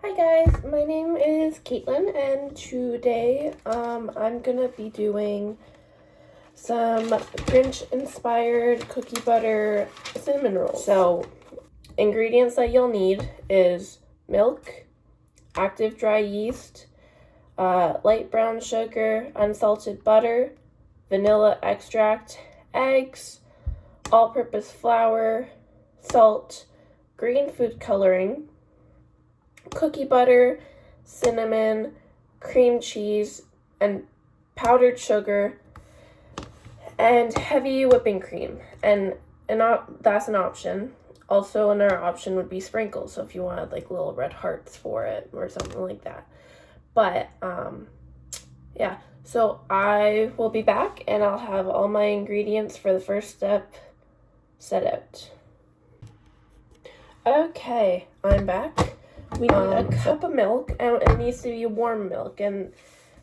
Hi guys, my name is Caitlin, and today I'm gonna be doing some Grinch inspired cookie butter cinnamon rolls. So ingredients that you'll need is milk, active dry yeast, light brown sugar, unsalted butter, vanilla extract, eggs, all-purpose flour, salt, green food coloring, cookie butter, cinnamon, cream cheese, and powdered sugar, and heavy whipping cream. And that's an option. Also, another option would be sprinkles, so if you wanted like little red hearts for it or something like that. But yeah, so I will be back and I'll have all my ingredients for the first step set out. Okay, I'm back. We need a cup of milk, and it needs to be warm milk. And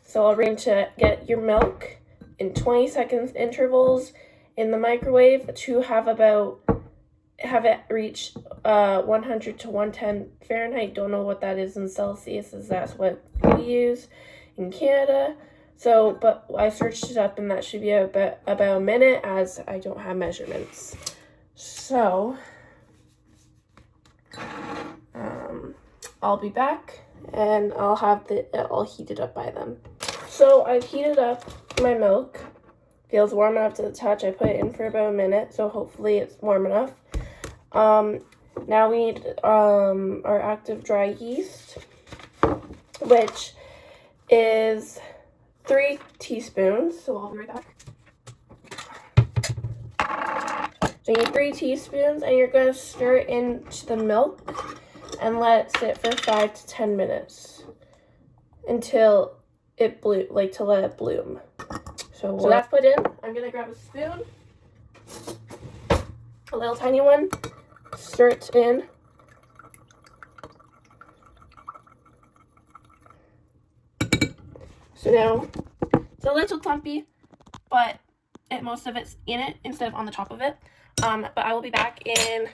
so I'll arrange to get your milk in 20 seconds intervals in the microwave to have it reach 100 to 110 Fahrenheit. Don't know what that is in Celsius, as that's what we use in Canada. So, but I searched it up, and that should be about a minute, as I don't have measurements. So I'll be back and I'll have it all heated up by then. So I've heated up my milk. Feels warm enough to the touch. I put it in for about a minute, so hopefully it's warm enough. Now we need our active dry yeast, which is 3 teaspoons. So I'll be right back. So you need 3 teaspoons, and you're going to stir it into the milk and let it sit for 5 to 10 minutes until it to let it bloom. So that's put in. I'm gonna grab a spoon, a little tiny one, stir it in. So now it's a little clumpy, but most of it's in it instead of on the top of it. But I will be back in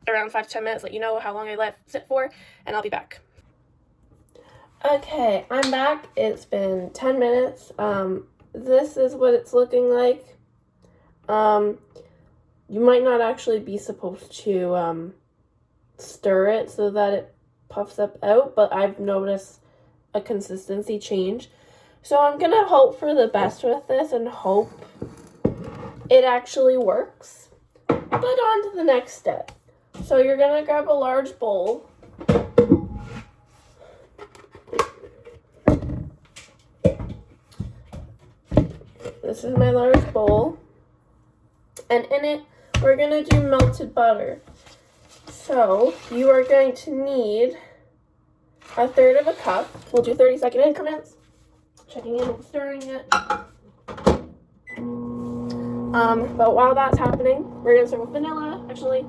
around 5 to 10 minutes, let you know how long I let it sit for, and I'll be back. Okay, I'm back. It's been 10 minutes. This is what it's looking like. You might not actually be supposed to stir it so that it puffs up out, but I've noticed a consistency change. So I'm gonna hope for the best with this and hope it actually works. But on to the next step. So you're gonna grab a large bowl. This is my large bowl. And in it, we're gonna do melted butter. So you are going to need 1/3 of a cup. We'll do 30-second increments. Checking in and stirring it. But while that's happening, we're gonna start with vanilla, actually.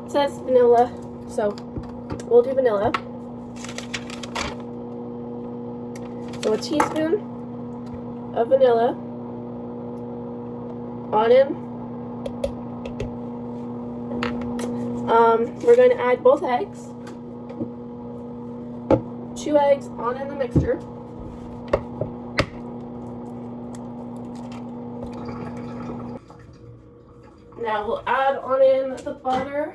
It says vanilla, so we'll do vanilla. So a teaspoon of vanilla on in. We're going to add both eggs. 2 eggs on in the mixture. Now we'll add on in the butter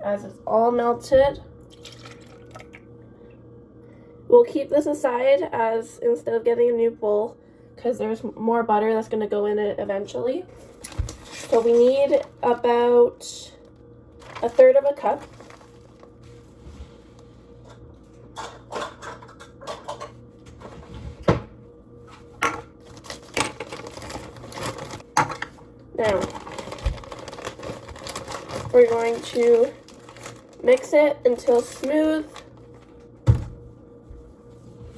as it's all melted. We'll keep this aside as instead of getting a new bowl, because there's more butter that's going to go in it eventually. So we need about 1/3 of a cup. Now, we're going to mix it until smooth.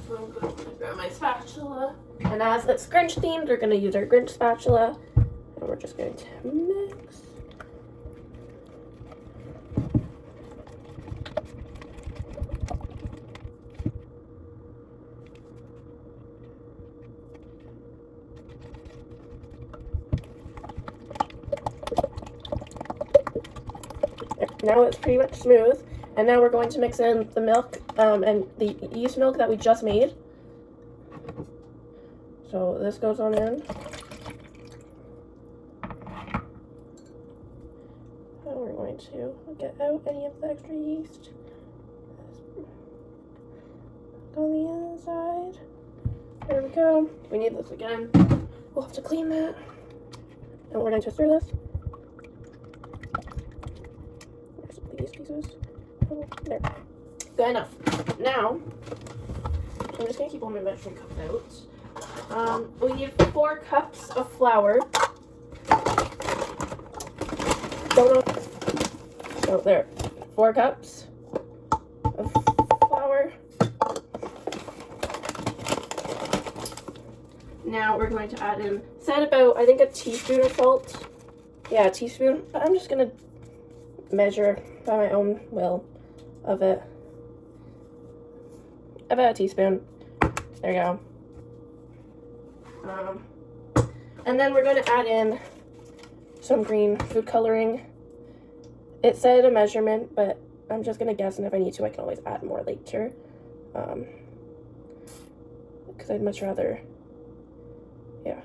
So I'm going to grab my spatula. And as it's Grinch themed, we're going to use our Grinch spatula. And we're just going to mix. Now it's pretty much smooth. And now we're going to mix in the milk and the yeast milk that we just made. So this goes on in. And we're going to get out any of the extra yeast on the inside. There we go. We need this again. We'll have to clean that. And we're going to stir this. There's these pieces. Oh, there. Good enough. Now, I'm just going to keep all my measuring cups out. We need 4 cups of flour. So there, 4 cups of flour. Now we're going to add in, said about, I think, a teaspoon of salt. Yeah, a teaspoon. But I'm just going to measure by my own will of it. About a teaspoon. There you go. And then we're going to add in some green food coloring. It said a measurement, but I'm just going to guess, and if I need to, I can always add more later. Because I'd much rather, yeah.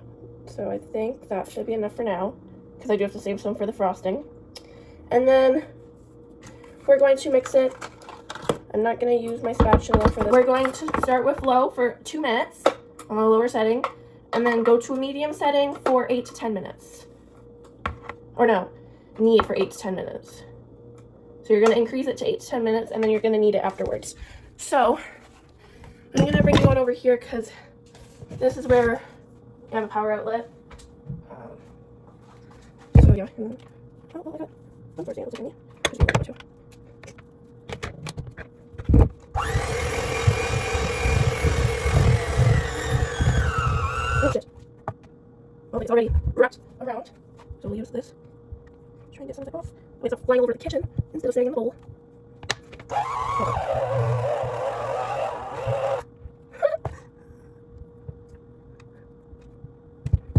So I think that should be enough for now, because I do have to save some for the frosting. And then we're going to mix it. I'm not going to use my spatula for this. We're going to start with low for 2 minutes on the lower setting, and then go to a medium setting for 8 to 10 minutes. Or no, knead for 8 to 10 minutes. So you're going to increase it to 8 to 10 minutes, and then you're going to knead it afterwards. So I'm going to bring you on over here, because this is where you have a power outlet. So yeah. Oh, I got unfortunately, it looks like me. Just need to. Oh shit. Well, it's already wrapped around. So we'll use this. Try and get some of it off. Oh, it's flying all over the kitchen instead of staying in the bowl. I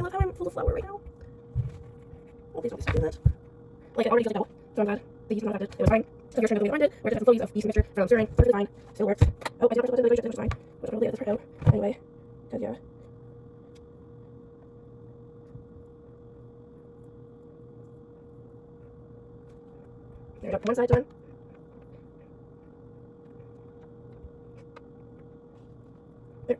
love how I'm full of flour right now. Oh, please don't be stuck in that. Like, I already filled it out, so I'm glad the yeast was not affected. It was fine. So here's trying to do the way I wanted. We're just having flowies of yeast mixture from stirring. Perfectly fine. Still works. Oh, I did not put it in the which is fine. But probably edit this part out. Anyway. Because, yeah. There we go. One side done. There.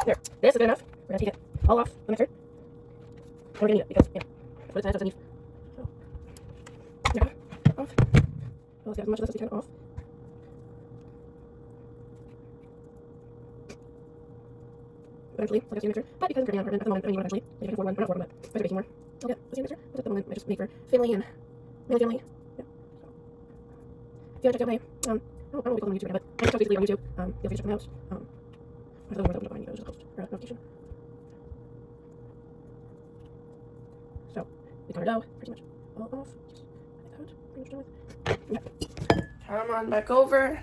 There. This is good enough. We're going to take it all off the mixer. And we're going to need it because, yeah, that's what it says, doesn't need. So, yeah, off. Well, let's get as much of this as we can off. Eventually, like a steam mixer, but because I'm currently on at the moment, I mean, eventually, like I can afford one, or not afford one, but if I start baking more, I'll get a steam mixer, but at the moment, I just make for family and mainly family, yeah, so. If you want to check out my, I don't know what we call them on YouTube right now, but my TikTok basically on YouTube, feel free to check them out, I don't know where that would just post, or notification. So, we got our dough, pretty much all off, just like that, pretty much done with, yeah. Come on back over.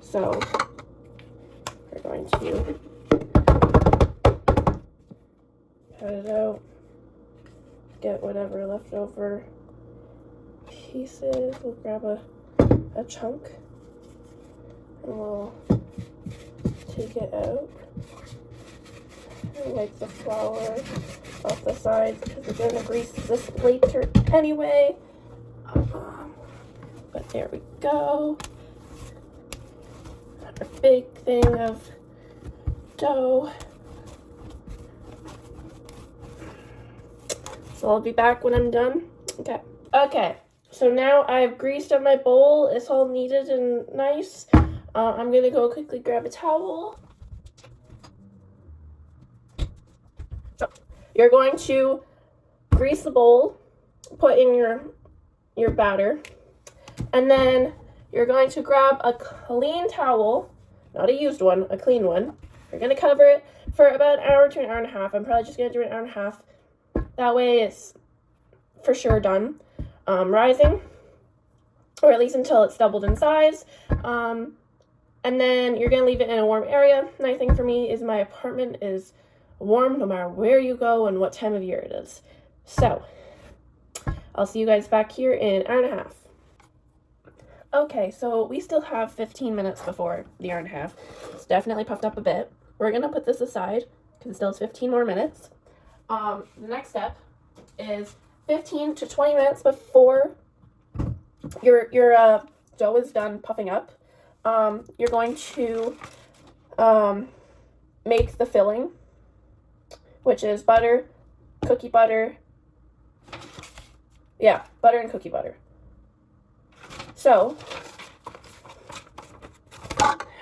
So, we're going to cut it out, get whatever leftover pieces. We'll grab a chunk and we'll take it out and wipe the flour off the sides because we're going to grease this later anyway. But there we go. A big thing of dough. So I'll be back when I'm done. Okay, so now I've greased up my bowl. It's all kneaded and nice. I'm gonna go quickly grab a towel. So you're going to grease the bowl, put in your batter, and then you're going to grab a clean towel, not a used one, a clean one. You're going to cover it for about an hour to an hour and a half. I'm probably just going to do an hour and a half. That way it's for sure done rising, or at least until it's doubled in size. And then you're going to leave it in a warm area. Nice thing for me is my apartment is warm no matter where you go and what time of year it is. So, I'll see you guys back here in an hour and a half. Okay, so we still have 15 minutes before the hour and a half. It's definitely puffed up a bit. We're going to put this aside because it still has 15 more minutes. The next step is 15 to 20 minutes before your dough is done puffing up. You're going to make the filling, which is butter, cookie butter. Yeah, butter and cookie butter. So,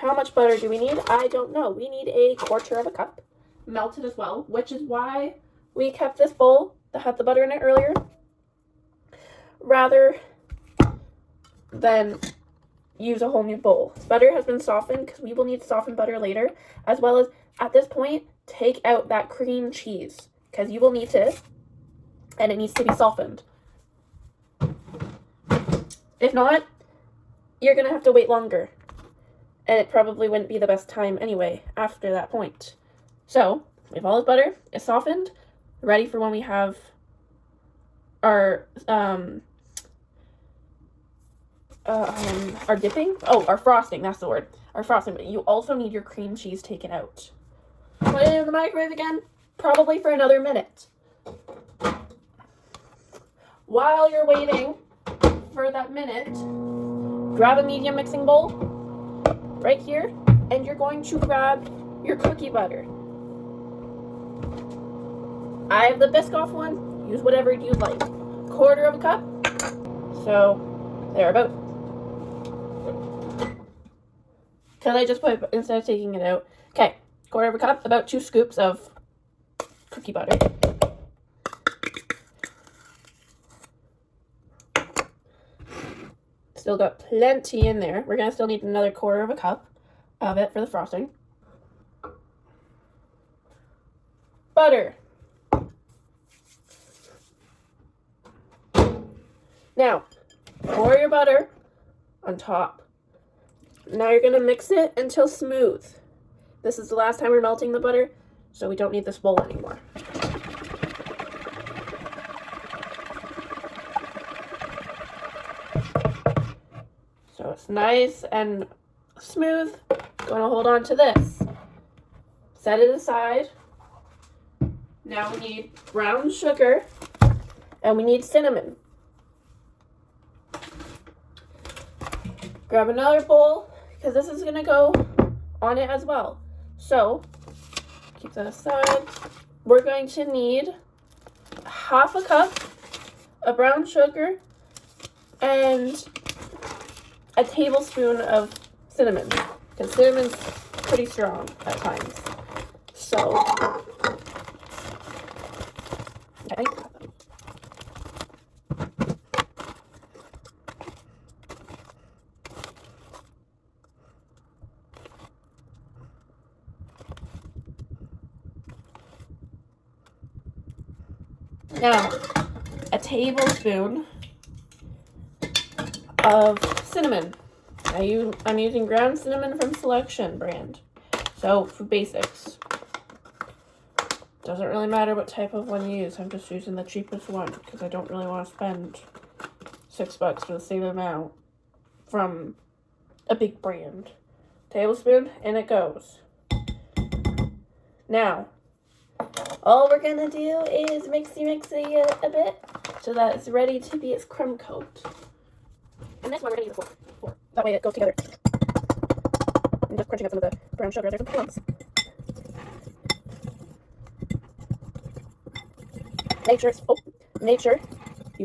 how much butter do we need? I don't know. We need a 1/4 cup, melted as well, which is why we kept this bowl that had the butter in it earlier, rather than use a whole new bowl. Butter has been softened because we will need to soften butter later, as well as at this point, take out that cream cheese because you will need to, and it needs to be softened. If not, you're going to have to wait longer, and it probably wouldn't be the best time anyway after that point. So, we have all this butter, it's softened, ready for when we have our dipping. Oh, our frosting, that's the word. Our frosting, but you also need your cream cheese taken out. Put it in the microwave again, probably for another minute. While you're waiting for that minute, grab a medium mixing bowl right here, and you're going to grab your cookie butter. I have the Biscoff one. Use whatever you like. 1/4 cup. So, there about. Because I just put it, instead of taking it out. Okay, 1/4 cup, about 2 scoops of cookie butter. Still got plenty in there. We're going to still need another 1/4 cup of it for the frosting. Butter. Now, pour your butter on top. Now you're going to mix it until smooth. This is the last time we're melting the butter, so we don't need this bowl anymore. So it's nice and smooth. Going to hold on to this. Set it aside. Now we need brown sugar and we need cinnamon. Grab another bowl because this is going to go on it as well. So keep that aside. We're going to need 1/2 cup of brown sugar and a tablespoon of cinnamon, because cinnamon's pretty strong at times. So, okay. Now, a tablespoon of cinnamon. I'm using ground cinnamon from Selection brand. So, Food Basics. Doesn't really matter what type of one you use. I'm just using the cheapest one because I don't really want to spend $6 for the same amount from a big brand. Tablespoon, and it goes. Now, all we're going to do is mixy it a bit so that it's ready to be its crumb coat. And this one we're going to use a fork. That way it goes together. I'm just crunching up some of the brown sugar. There's some clumps. Make sure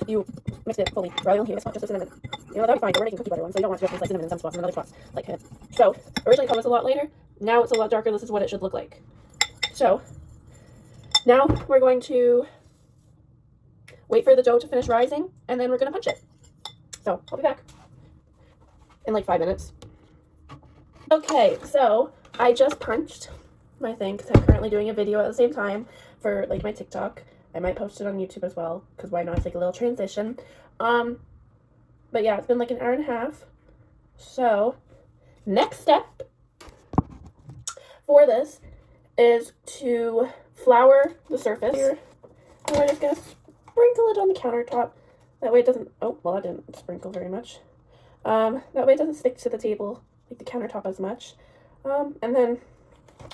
you mix it fully. Rather than it's not just the cinnamon. You know, that'll be fine. We're making cookie butter one, so you don't want to just like cinnamon in some spots and other spots like it. So, originally it was a lot lighter. Now it's a lot darker. This is what it should look like. So, now we're going to wait for the dough to finish rising, and then we're going to punch it. So, I'll be back in like 5 minutes. Okay, so I just punched my thing because I'm currently doing a video at the same time for like my TikTok. I might post it on YouTube as well, because why not? It's like a little transition. But yeah, it's been like an hour and a half. So, next step for this is to flour the surface. Here, and we're just going to sprinkle it on the countertop. That way it doesn't, oh, well, I didn't sprinkle very much. That way it doesn't stick to the table, like the countertop as much. And then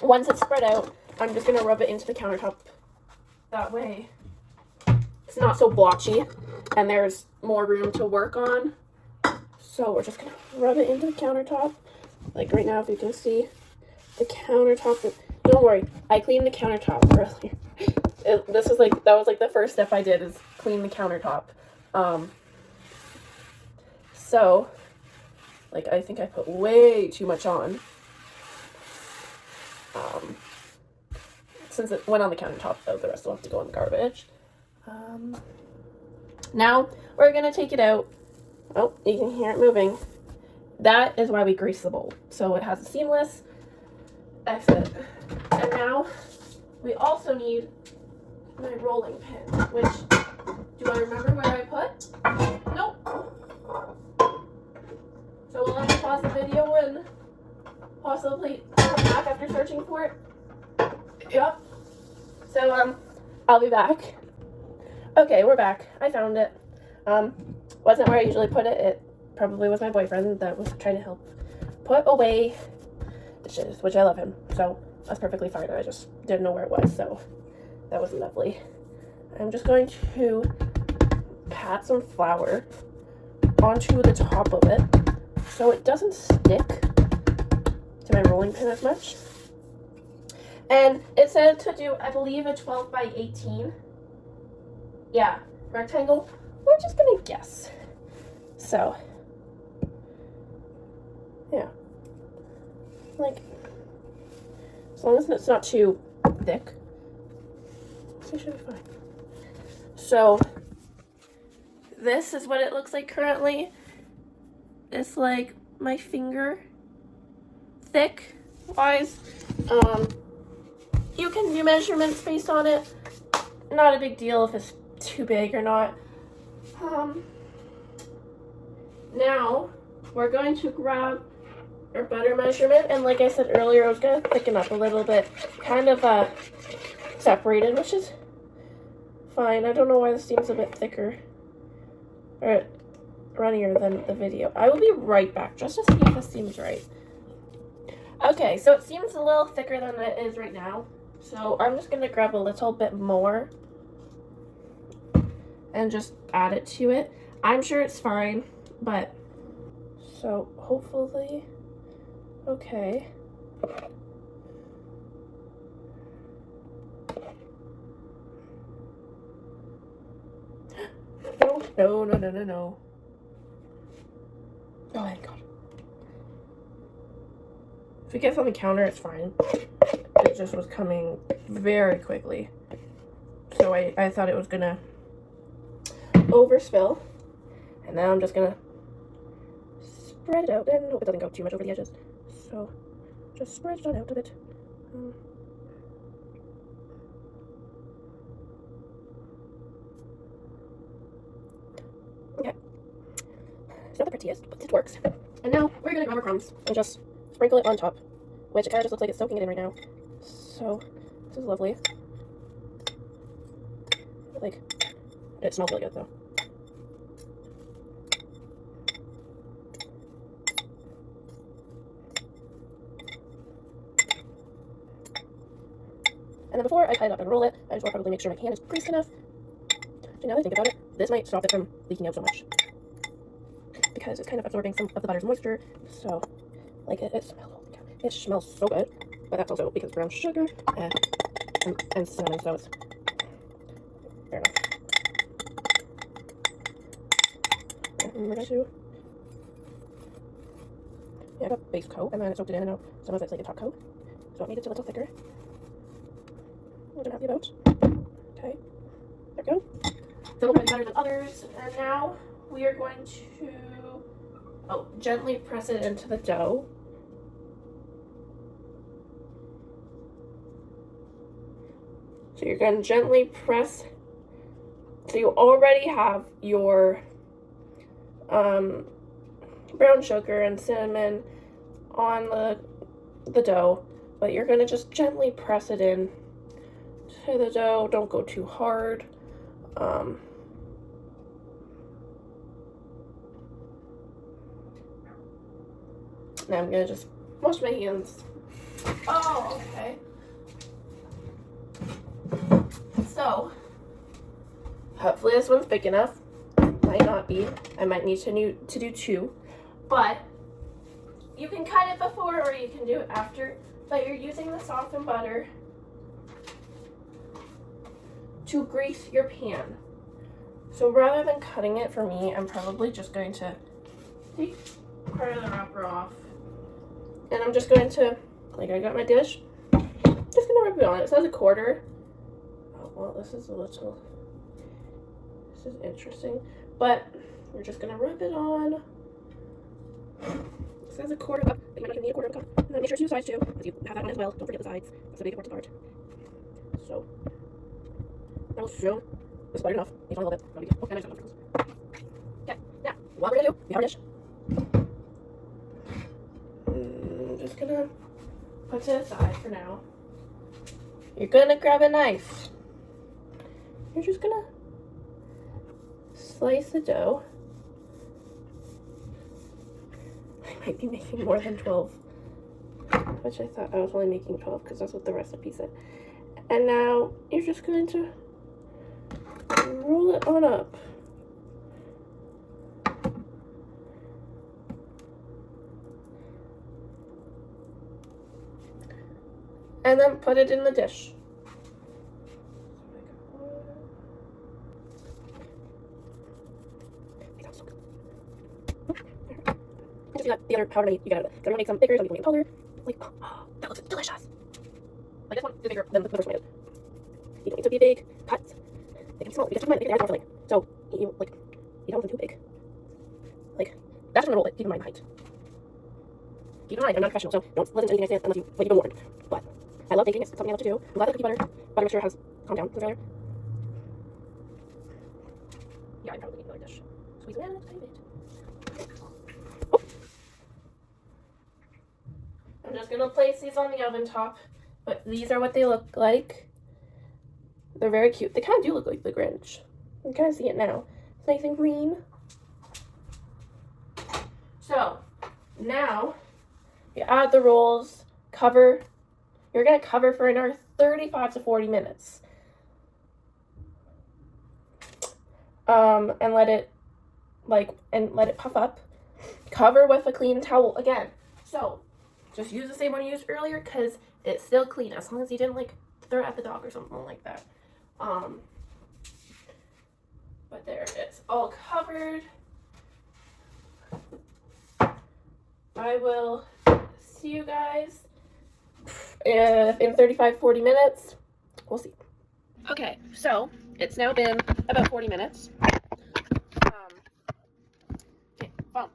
once it's spread out, I'm just going to rub it into the countertop. That way it's not so blotchy and there's more room to work on. So we're just going to rub it into the countertop. Like right now, if you can see the countertop. Don't worry, I cleaned the countertop earlier. That was like the first step I did, is clean the countertop. So, like, I think I put way too much on. Since it went on the countertop, though, the rest will have to go in the garbage. Now, we're going to take it out. Oh, you can hear it moving. That is why we grease the bowl. So it has a seamless exit. And now, we also need my rolling pin, which, do I remember where I put? Nope. So we'll have to pause the video and possibly come back after searching for it. Yep. So, I'll be back. Okay, we're back. I found it. Wasn't where I usually put it. It probably was my boyfriend that was trying to help put away dishes, which I love him. So, that's perfectly fine. I just didn't know where it was, so that was lovely. I'm just going to pat some flour onto the top of it so it doesn't stick to my rolling pin as much. And it said to do, I believe, a 12 by 18. Yeah, rectangle. We're just gonna guess. So, yeah. Like, as long as it's not too thick, it should be fine. So, this is what it looks like currently. It's like my finger thick wise. You can do measurements based on it. Not a big deal if it's too big or not. Now we're going to grab our butter measurement, and like I said earlier, I was going to thicken up a little bit, kind of separated, which is fine. I don't know why this seems a bit thicker or runnier than the video. I will be right back just to see if this seems right. Okay, so it seems a little thicker than it is right now, so I'm just going to grab a little bit more and just add it to it. I'm sure it's fine, but so hopefully, okay. No. Oh my god. If it gets on the counter, it's fine. It just was coming very quickly. So I thought it was gonna overspill. And now I'm just gonna spread it out and hope it doesn't go too much over the edges. So just spread it on out a bit. Okay. It's not the prettiest, but it works. And now we're gonna grab our crumbs and just sprinkle it on top, which it kind of just looks like it's soaking it in right now. So this is lovely. Like, it smells really good though. And then before I tie it up and roll it, I just want to probably make sure my hand is greased enough. So now that I think about it, this might stop it from leaking out so much, because it's kind of absorbing some of the butter's moisture. So, like, it smells so good, but that's also because brown sugar and cinnamon, so it's fair enough. And we're going to, I got a base coat, and then I soaked it in, and now some of it's like a top coat, so it made it a little thicker. What I'm happy about. Okay, there we go. Some will be better than others, and now we are going to gently press it into the dough. So you're going to gently press So you already have your brown sugar and cinnamon on the dough, but you're going to just gently press it in to the dough. Don't go too hard. Now I'm going to just wash my hands. Oh, okay. So, hopefully this one's big enough. Might not be. I might need to do two. But you can cut it before or you can do it after. But you're using the softened butter to grease your pan. So rather than cutting it, for me, I'm probably just going to take part of the wrapper off. And I'm just going to, like, I got my dish, just gonna rub it on. It says 1/4. Oh, well, this is interesting. But we're just gonna rub it on. It says 1/4 cup, but you might not need 1/4 cup. And then make sure to use sides too, because you have that on as well. Don't forget the sides. That's a big important part. So, that will show. This is quite enough. Need a little bit. Oh, and I just got mushrooms. Okay, now, what we're gonna do, we have our dish. I'm just gonna put it aside for now. You're gonna grab a knife. You're just gonna slice the dough. I might be making more than 12, which I thought I was only making 12 because that's what the recipe said. And now you're just going to roll it on up. And then put it in the dish. Just got the other powder you got it. Gonna make some bigger, some people make color. Like, oh, that looks delicious. Like this one is bigger than the first one. You don't need to be big cuts. They can be small because sometimes they can add more filling. So you don't want them too big. Like that's gonna roll it. Keep in mind the height. Keep in mind, I'm not a professional, so don't listen to anything I say unless you've been warned. But I love baking. It's something I love to do. I'm glad the cookie butter mixture has calmed down since earlier. Yeah, I probably need another dish. Squeeze it in a tiny bit. Oh. I'm just gonna place these on the oven top, but these are what they look like. They're very cute. They kind of do look like the Grinch. You can kind of see it now. It's nice and green. So now you add the rolls. Cover. You're gonna cover for another 35 to 40 minutes. And let it puff up. Cover with a clean towel again. So just use the same one you used earlier because it's still clean as long as you didn't like throw it at the dog or something like that. But there it is, all covered. I will see you guys in 35-40 minutes. We'll see. Okay, so it's now been about 40 minutes. Okay, phone,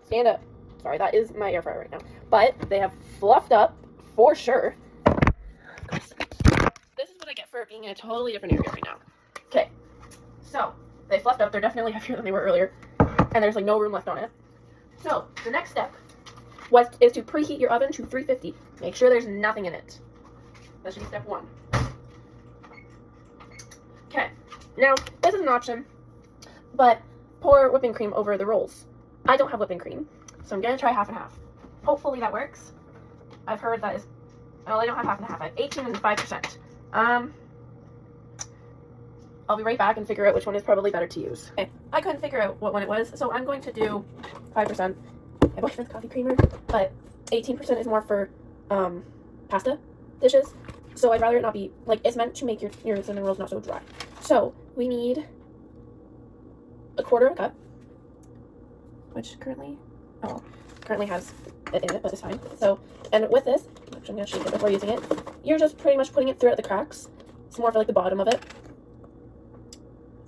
stand up. Sorry, that is my air fryer right now. But they have fluffed up for sure. This is what I get for being in a totally different area right now. Okay, so they fluffed up. They're definitely heavier than they were earlier, and there's like no room left on it. So the next step is to preheat your oven to 350. Make sure there's nothing in it. That should be step 1. Okay, now this is an option, but pour whipping cream over the rolls. I don't have whipping cream, so I'm gonna try half and half. Hopefully that works. I've heard that is, well, I don't have half and half. I have 18 and 5%. I'll be right back and figure out which one is probably better to use. Okay, I couldn't figure out what one it was, so I'm going to do 5%. My boyfriend's coffee creamer, but 18% is more for pasta dishes. So I'd rather it not be, like, it's meant to make your cinnamon rolls not so dry. So we need 1/4 cup, which currently has it in it, but it's fine. So, and with this, actually I'm going to shake it before using it. You're just pretty much putting it throughout the cracks. It's more for like the bottom of it.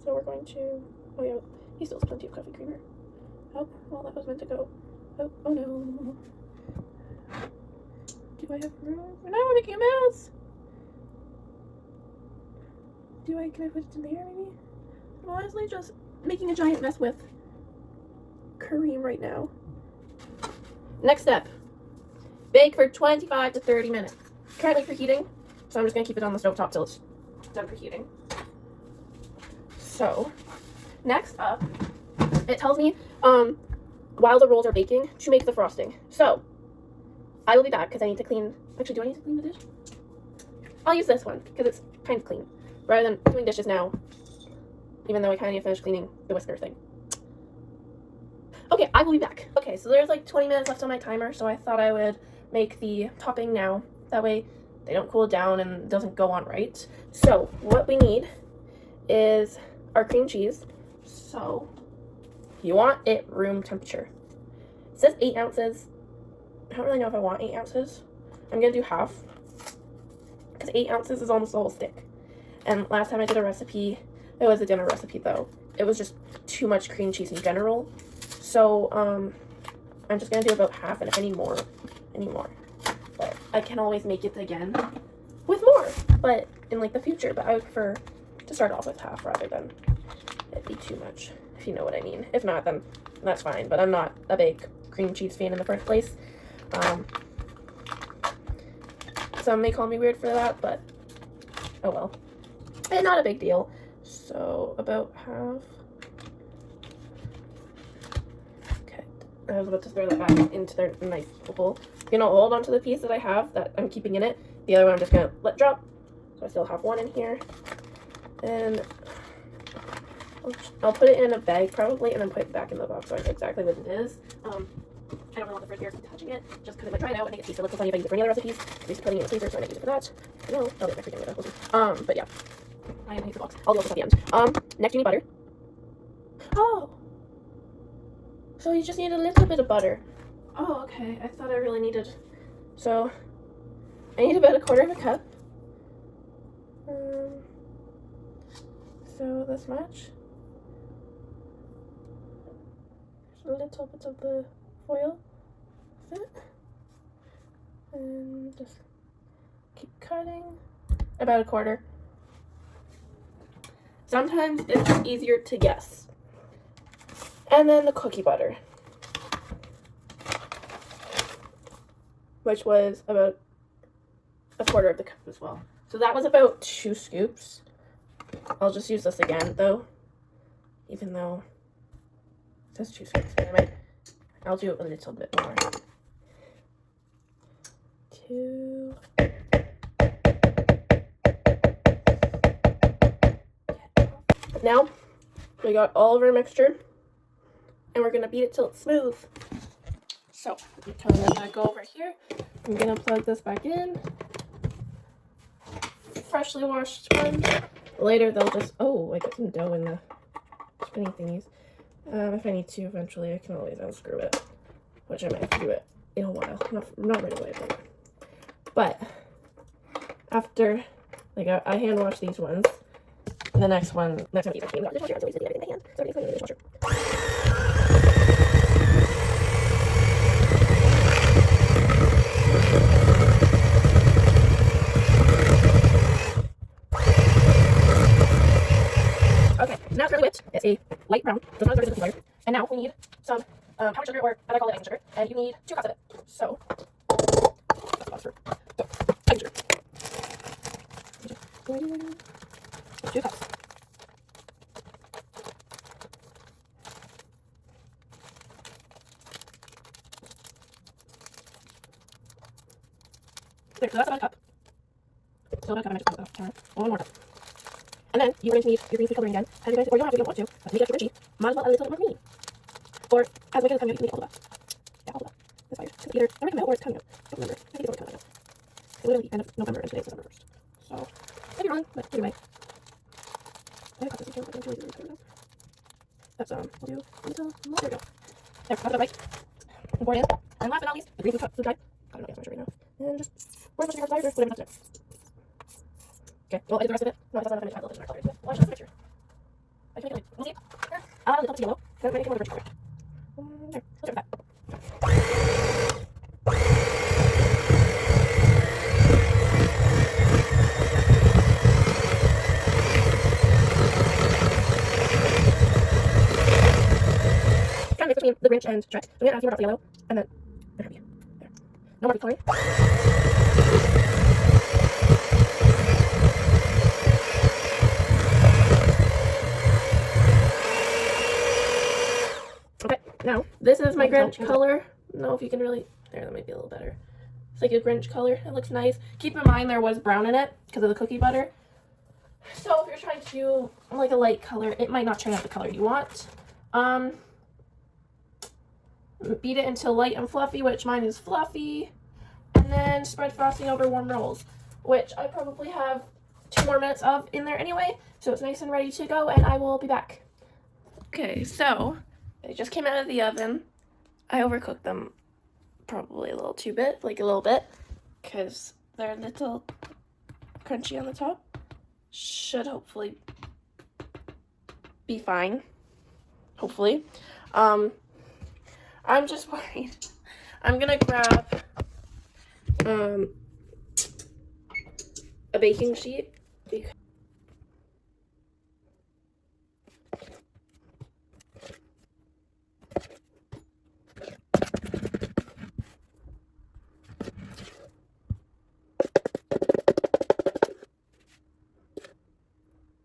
So we're going to, oh yeah, he still has plenty of coffee creamer. Oh, well that was meant to go. Oh no. Do I have room? Now I'm making a mess. Can I put it in there maybe? literally just making a giant mess with cream right now. Next step. Bake for 25 to 30 minutes. Currently preheating, so I'm just going to keep it on the stove top till it's done preheating. So, next up, it tells me while the rolls are baking to make the frosting. So, I will be back because I need to clean. Actually, do I need to clean the dish? I'll use this one because it's kind of clean rather than doing dishes now, even though I kind of need to finish cleaning the whisker thing. Okay, I will be back. Okay, so there's like 20 minutes left on my timer, so I thought I would make the topping now. That way they don't cool down and it doesn't go on right. So what we need is our cream cheese. So you want it room temperature. It says 8 ounces. I don't really know if I want 8 ounces. I'm going to do half because 8 ounces is almost the whole stick. And last time I did a recipe, it was a dinner recipe though. It was just too much cream cheese in general. So I'm just going to do about half, and if I need more, But I can always make it again with more, but in like the future. But I would prefer to start off with half rather than it be too much, if you know what I mean. If not, then that's fine. But I'm not a big cream cheese fan in the first place. Some may call me weird for that, but oh well. And not a big deal. So about half. Okay, I was about to throw that back into their nice bowl. I'm gonna hold on to the piece that I have that I'm keeping in it. The other one I'm just gonna let drop. So I still have one in here. And I'll put it in a bag probably and then put it back in the box so I know exactly what it is. I don't really want the fridge air to keep touching it just because it might dry it out and make it taste a little funny if I use it for any other recipes. I'm used to putting it in the freezer, so I might use it for that. I know. Oh, there's my freaking window. But yeah. I am gonna use the box. I'll do this at the end. Next you need butter. Oh! So you just need a little bit of butter. Oh, okay. I thought I really needed. So I need about 1/4 cup. So this much. Just a little bit of the foil. That's it. And just keep cutting. About 1/4. Sometimes it's easier to guess. And then the cookie butter, which was about 1/4 of the cup as well. So that was about 2 scoops. I'll just use this again though, even though it says 2 scoops. I'll do a little bit more. 2. Now we got all of our mixture and we're gonna beat it till it's smooth. So I'm turning that back over here. I'm gonna plug this back in. Freshly washed sponge. Later they'll just, oh, I got some dough in the spinning thingies. If I need to eventually, I can always unscrew it, which I might have to do it in a while. Not right away, but after, like I hand wash these ones. The next time I use my dishwasher, I'm always using everything by hand. So I'm going to use the dishwasher. Okay, so now it's really whipped. It's a light brown, so it's not as dark as the cookie butter. And now we need some powdered sugar, or as I call it, icing sugar. And you need 2 cups of it. So, icing sugar. 2 cups. There, so that's about a cup. Still about a cup, I might just put it off. One more cup. And then you're going to need your green food coloring again. As you guys, or you don't have to, you don't want to, but to make it super cheap, might as well add a little bit more green. Or, as much as you can make all of that. Yeah, all of that. That's fine. Because either they're coming out or it's coming out. I don't remember. I think it's already coming out. It's literally end of November and today's December 1st. So, maybe wrong, but either way. I got this in camera, but I'm really doing it. That's, we'll do until, there we go. There, that's about right. And pour it in. And last but not least, the green food dye. I don't know, I'm sure right now. And just pour as much of your heart whatever that's it. Okay, well, I did the rest of it. No, that's not enough. I add a little bit more color to it. Well, I should have the picture. I can make it like, we'll see. I'll add a little bit of yellow. Then make it more of a rich color. There, let's start with that. Grinch and Shrek. So I'm gonna add a few more drops of yellow, and then there. No more coloring. Okay, now this is my Grinch color. I don't know if you can really. There, that might be a little better. It's like a Grinch color. It looks nice. Keep in mind there was brown in it because of the cookie butter. So if you're trying to do like a light color, it might not turn out the color you want. Beat it until light and fluffy, which mine is fluffy. And then spread frosting over warm rolls, which I probably have 2 more minutes of in there anyway. So it's nice and ready to go, and I will be back. Okay, so they just came out of the oven. I overcooked them probably a little bit, because they're a little crunchy on the top. Should hopefully be fine. Hopefully. I'm just worried. I'm gonna grab a baking sheet because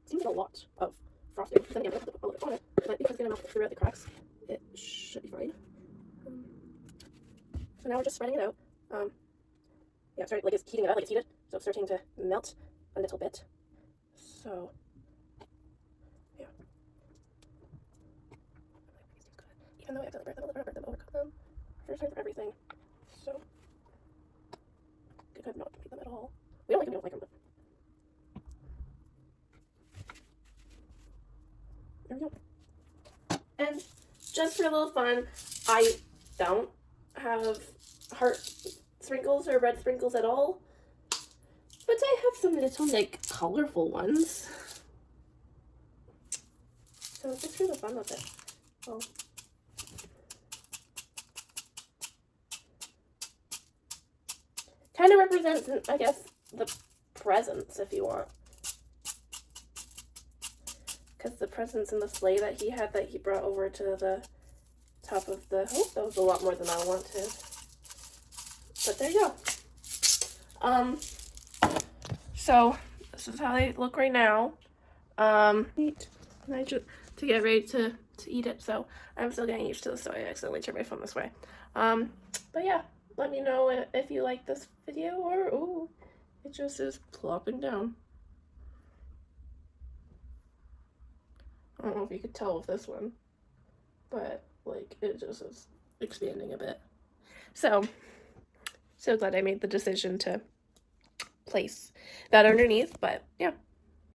seems like a lot of frosting. Then again, I have to put a little on it, but because it's gonna melt throughout the cracks, it should be fine. So now we're just spreading it out. Yeah, it's like it's heating it up, like it's heated, so it's starting to melt a little bit. So, yeah. Even though I accidentally burnt them, overcooked them. First time for everything. So, could not complete them at all. We don't like them, but there we go. And just for a little fun, I don't have heart sprinkles or red sprinkles at all, but I have some little like colorful ones, so just for the fun of it. Well, kind of represents, I guess, the presents if you want, because the presents in the sleigh that he had that he brought over to the top of the, oh, that was a lot more than I wanted. But there you go. So this is how they look right now. Neat. And I just to get ready to eat it. So I'm still getting used to this, so I accidentally turned my phone this way. But yeah, let me know if you like this video, or ooh, it just is plopping down. I don't know if you could tell with this one, but like it just is expanding a bit. So glad I made the decision to place that underneath, but yeah.